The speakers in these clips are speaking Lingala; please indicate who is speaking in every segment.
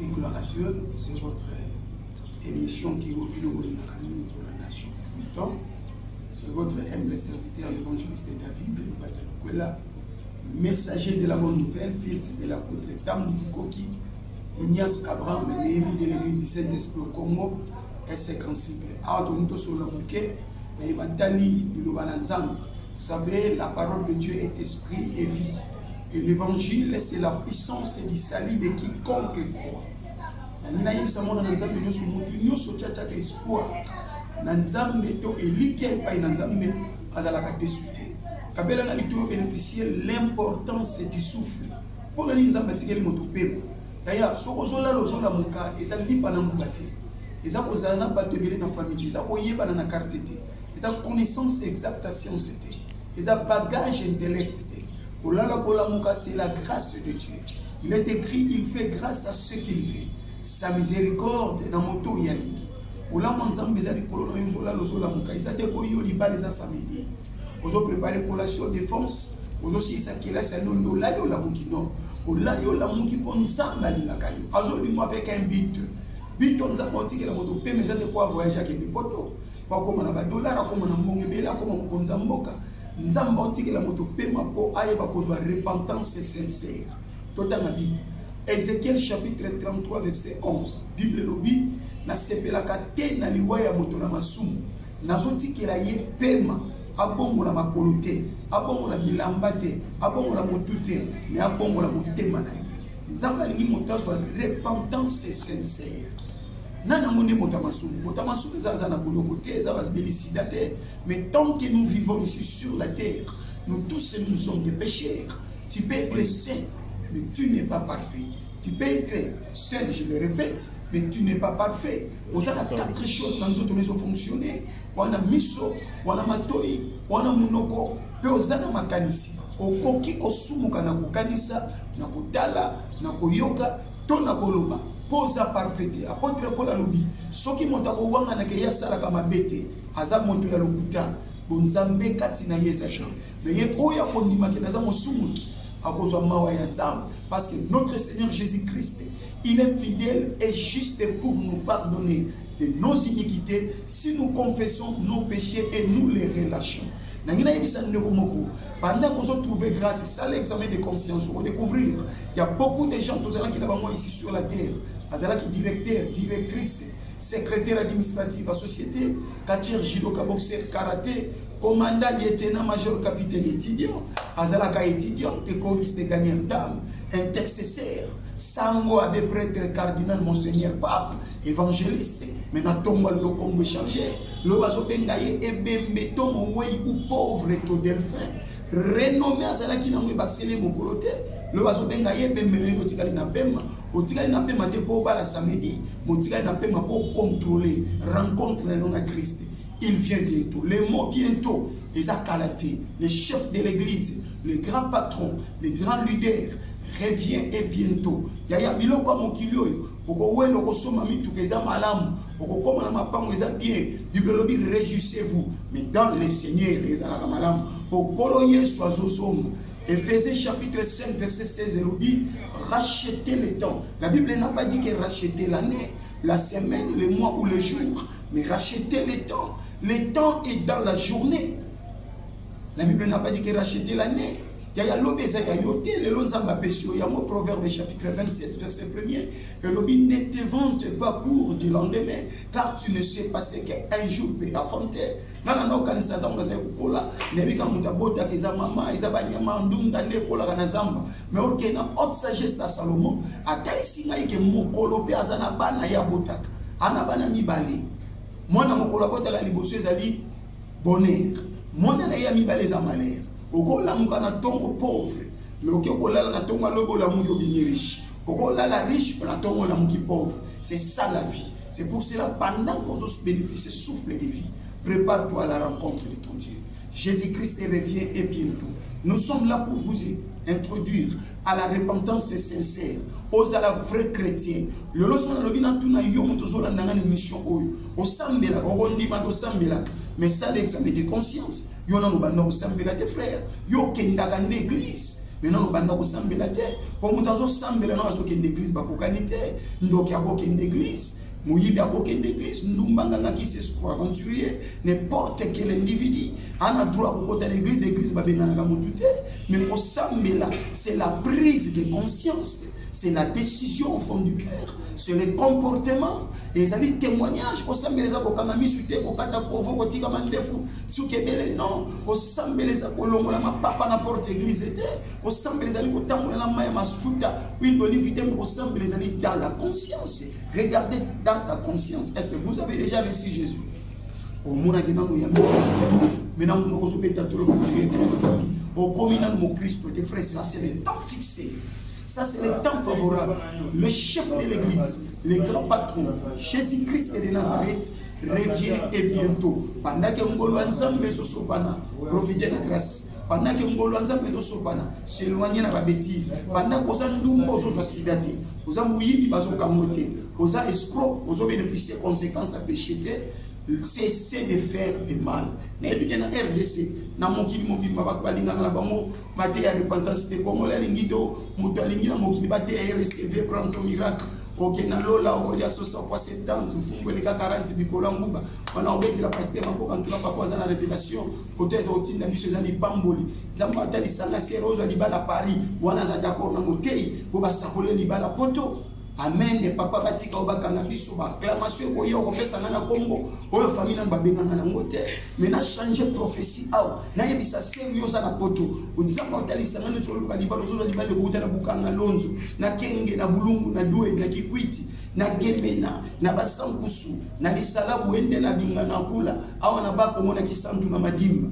Speaker 1: Et gloire à Dieu, c'est votre émission qui est au Bilo pour la nation. Pourtant, c'est votre humble serviteur, l'évangéliste David, le Batalokwela, messager de la bonne nouvelle, fils de l'apôtre Tam Koki, Ignace Abraham, Néhémie de l'église du Saint-Esprit au Congo, et ses grands cycles. Vous savez, la parole de Dieu est esprit et vie. Et l'évangile, c'est la puissance et le salut de quiconque croit. L'importance du souffle. Pour le ils ont connaissance exacte à science, ils ont bagage intellect. C'est la grâce de Dieu. Il est écrit, il fait grâce à ce qu'il veut. Sa miséricorde na moto yalingi. Ola manzambe za likolo na yozola lozola muka. Isate ko yo libale za samedi. Ozo préparer collation défense. Ozo si sakela sa nondo la yo la muki no. Ola yo la muki pon samba linga kayo. Azo limo avec un but. But on za moti ke la moto pe mais de quoi voyager ke poto. Kwa koma na ba dollar koma na mbonge bela koma mukonza mboka. Nzamba otike la moto pe mapo ayeba kozwa repentance sincère. Tota na Bible. Ézéchiel chapitre 33 verset 11. Bible lobi na sepelaka te na liwa ya moto na masumu. Nazotikela ye pema abongo la makolo te, abongo la bilamba te, abongo la motu te, mais abongo la motema na ye. Nzamba lingi moto azwa repentance sincère. Nana monde motamasoum zaza na boloko te, zaza belisida te, mais tant que nous vivons ici sur la terre, nous tous nous sommes des pécheurs. Tu peux être saint, mais tu n'es pas parfait. Tu peux être saint, je le répète, mais tu n'es pas parfait. Vous avez quatre choses dans notre maison fonctionner. On a miso, on a matoi, on a monoko, pe ozana makanisi. Okoki kosumuka na kukanisa, na kutala, na koyoka, to na koloba. Posa parfaite. Apôtre Paul alobi, soki motako wanga na keya sala kama bete, aza moto ya lokuta, bonzambe kati na yezati. Mais ye oya kondima ke naza mosumuki. Parce que notre Seigneur Jésus-Christ, il est fidèle et juste pour nous pardonner de nos iniquités si nous confessons nos péchés et nous les relâchons. Pendant qu'on se trouve grâce, c'est ça l'examen de conscience. Pour découvrir, il y a beaucoup de gens qui sont ici sur la terre, qui directeur, directrice, secrétaire administratif à société, Katir Jidoka boxer karaté, commandant lieutenant major capitaine étudiant, Azalaka étudiant, choriste de gagnant dame, intercesseur, sango abbé prêtre cardinal monseigneur pape, évangéliste, maintenant tombe le Congo changé, le baso bengaye et bembeto moué ou pauvre to delphin, renommé Azalaki n'amé baxelé mon coloté, le baso bengaye bembeto otikali na bema, otikali na bema te po bala samedi, motikali na bema pour contrôler, rencontre le nom à Christ. Il vient bientôt. Les mots bientôt, les Akalaté, les chefs de l'église, les grands patrons, les grands leaders, revient et bientôt. Yaya biloko mokilio, oko we loko soma mitu keza malamu, oko koma na mapango eza bien. Bible lobi réjouissez-vous, mais dans le Seigneur les alaka malamu. Okolo Yesu azosoma. Éphésiens chapitre 5 verset 16 lobi rachetez le temps. La Bible n'a pas dit que racheter l'année, la semaine, le mois ou le jour, mais racheter le temps. Le temps est dans la journée. La Bible n'a pas dit que racheter l'année. Il y a l'obéza, il y a yoté, le lonzamba pesio, il y a mon proverbe chapitre 27 verset 1er. Le lobby ne te vante pas pour du lendemain, car tu ne sais pas ce qu'un jour peut affronter. Nana kanisa ndanga za kukola, nebika mutabota keza mama, izabani mandunda ne kola kana zamba. Mais orke na haute sagesse ta Salomon, akalisi ngai ke mokolo pe azana bana ya botaka. Ana bana mibale. Mwana mokolo botaka liboso ezali bonheur. Mwana na ya mibale za malheur. Okola mukana tongo pauvre, mais okola na tongo lobo la muki obini riche. Okola la riche na tongo la muki pauvre. C'est ça la vie. C'est pour cela pendant qu'on se bénéficie souffle de vie, prépare-toi à la rencontre de ton Dieu. Jésus-Christ revient et bientôt. Nous sommes là pour vous introduire à la repentance sincère, aux à la vraie chrétien. Le lorsqu'on a l'obina tout na yomo tozola nangani mission oyo, au sambela, au gondima au sambela, mais ça l'examen de conscience. Yo na no banda au sambela tes frères, yo kendaga l'église. Maintenant, nous allons s'embêter la terre. Pour nous, nous allons s'embêter dans l'église, nous allons l'église. Mouyib a aucune église, nous mbanganga qui s'est aventurier, n'importe quel individu, on a droit au côté de l'église, l'église va venir à Moutouté, mais pour ça, c'est la prise de conscience, c'est la décision au fond du cœur, c'est le comportement, et ça dit témoignage, pour ça, mais les avocats mis sur terre, pour kata provo, pour tirer mandefou, sous kebele non, pour ça, mais les avocats, ma papa n'importe église était, pour ça, mais les amis, pour tant la main, ma sputa, oui, l'olivité, pour ça, mais les amis, dans la conscience, regardez dans ta conscience, est-ce que vous avez déjà reçu Jésus? Au monde qui nous y a maintenant nous avons été au communal mon Christ, tes frères, ça c'est le temps fixé. Ça, c'est le temps favorable. Le chef de l'église, le grand patron, Jésus-Christ de Nazareth, revient et bientôt. Pendant que nous ensemble se sopana, profitez de la grâce. Pendant que nous ensemble se sopana, s'éloigner de la bêtise. Pendant que nous avons besoin de sidati, nous avons eu besoin de camoter, nous avons escroc, nous avons bénéficié des conséquences à péché. Cessez de faire le mal. N'ayez na RDC, na mokili mobile balinga na bango, mate ya repentance de Congo la lingido, mutalingi na mokili bate ya RCV prendre ton miracle. Ok na lola o ya 70 mfungo le 40 bikola nguba. On a obéi la pasteur mako quand tu vas pas poser la révélation, peut-être au tinda biso za ni pamboli. Nzamba atali sanga serozo libala Paris, wana za d'accord na motei, bo ba sakole libala poto. Amen. Et papa batika obakanga biso ba clamation ko yo ko pesa na Congo oyo famille na babenga na ngote mais na changer prophétie aw na yebisa sérieux za na poto unzamba utalisa ngani zo luka libalo zo libalo ko utana bukanga lonzo na kenge na bulungu na duwe na kikwiti na gemena na basankusu na lisalabu ende na binga na kula aw na bako mona kisantu na madimba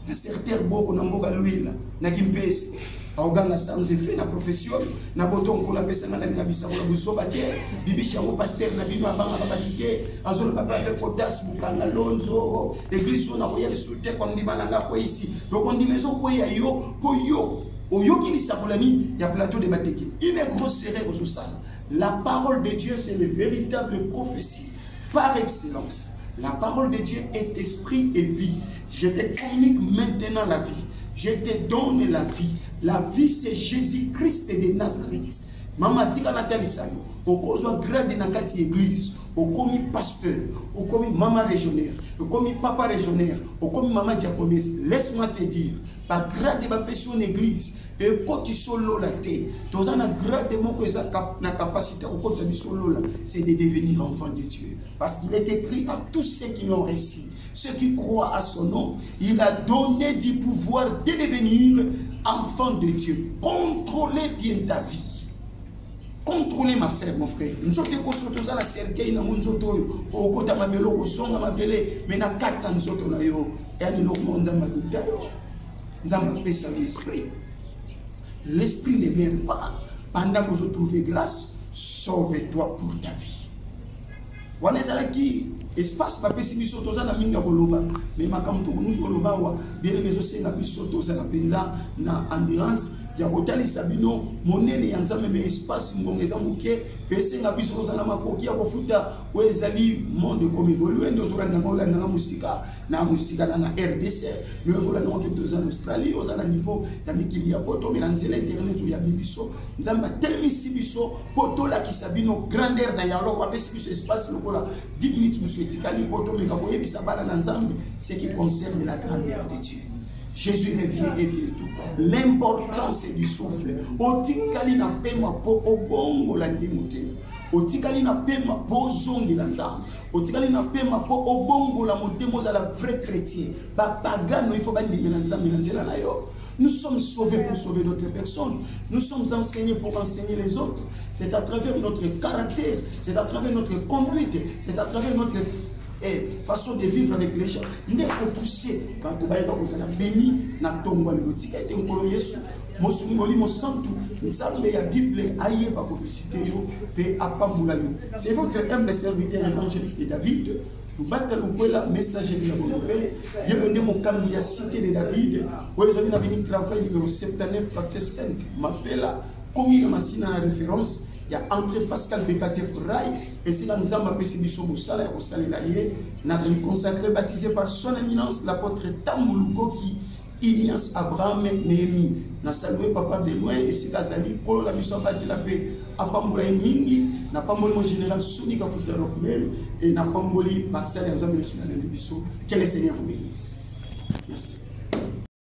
Speaker 1: na certain boko na mboga luila na kimpesi auganga sans effet na profession na boton ko la pesa na na bisa ko la busoba te bibisha ngo pasteur na bino abanga babatike azolo papa avec audace bukanga lonzo église na ko yele soute ko ndimana nga ko ici donc on dit maison ko ya yo ko yo oyo ki lisakolani ya plateau de bateke une grosse erreur aux salles. La parole de Dieu c'est le véritable prophétie par excellence. La parole de Dieu est esprit et vie. Je te communique maintenant la vie. Je te donne la vie. La vie, c'est Jésus-Christ de Nazareth. Maman tika Nathalie Sayo, au cause grade dans la église, au commis pasteur, au commis maman régionnaire, au commis papa régionnaire, au commis maman diaconesse. Laisse-moi te dire, par grade de ma passion église, et quand tu solo la terre, tu as un grade de mon capacité, au côté de solo là, c'est de devenir enfant de Dieu. Parce qu'il est écrit à tous ceux qui l'ont réussi. Ceux qui croient à son nom, il a donné du pouvoir de devenir enfant de Dieu. Contrôlez bien ta vie. Contrôlez ma sœur, mon frère. Nous sommes tous à la cercueil, nous sommes tous au côté de ma mélodie, nous sommes à mais nous sommes 400 nous sommes là. Et nous sommes l'esprit. L'esprit ne meurt pas. Pendant que vous trouvez grâce, sauve-toi pour ta vie. Wana ezalaki espace ba pesi biso toza na minga koloba mais makamto nous koloba wa bien mezo senga biso toza na penza na endurance ya kotalisa bino monene ya nzambe mais espace ngongeza muke esenga biso toza na makoki ya kofuta ezali monde comme évoluer ndozora na ngola na musika na RDC mais ozora na ngoke toza na Australie ozana niveau ya mikili ya poto mais na nzela internet ya bibiso nzamba telmisi biso poto la kisabino grandeur na ya lo ba pesi biso espace lokola 10 minutes muswetikali poto mais kako yebisa bala na nzambe ce qui concerne la grandeur de Dieu. Jésus revient et bientôt. L'importance du souffle. Otikali na pema po obongo la ndimute. Otikali na pema po zongi la nzambe. Otikali na pema po obongo la motemo za la vrai chrétien. Ba pagano il faut bandimi na nzambe na nzela na yo. Nous sommes sauvés pour sauver d'autres personnes. Nous sommes enseignés pour enseigner les autres. C'est à travers notre caractère, c'est à travers notre conduite, c'est à travers notre façon de vivre avec les gens. Nous devons pousser. Quand vous voyez que vous avez béni, nous avons tombe le tika et nous Yesu. Mosuni molimo santu, nzambe ya Bible aye ba ko visiter yo pe apamula yo. C'est votre humble serviteur l'évangéliste David. Nous battons le messager de la bonne nouvelle. Il y a un mot de la cité de David. Où ils ont venu travail numéro 79, partie 5. M'appelle comme il y a une référence. Il y a André Pascal Bekatef Rai. Et c'est là que nous avons appelé Bissou Sala et Nous avons consacré, baptisé par son éminence, l'apôtre Tambouluko qui Ignace Abraham Néhémie. Na salué papa de loin et si Kazali, Kolo la mission de la paix, à Pambola Mingi, n'a pas mon général Souni Kafoudé même, et n'a pas mon pasteur et un national de Bissou. Que le Seigneur vous bénisse. Merci.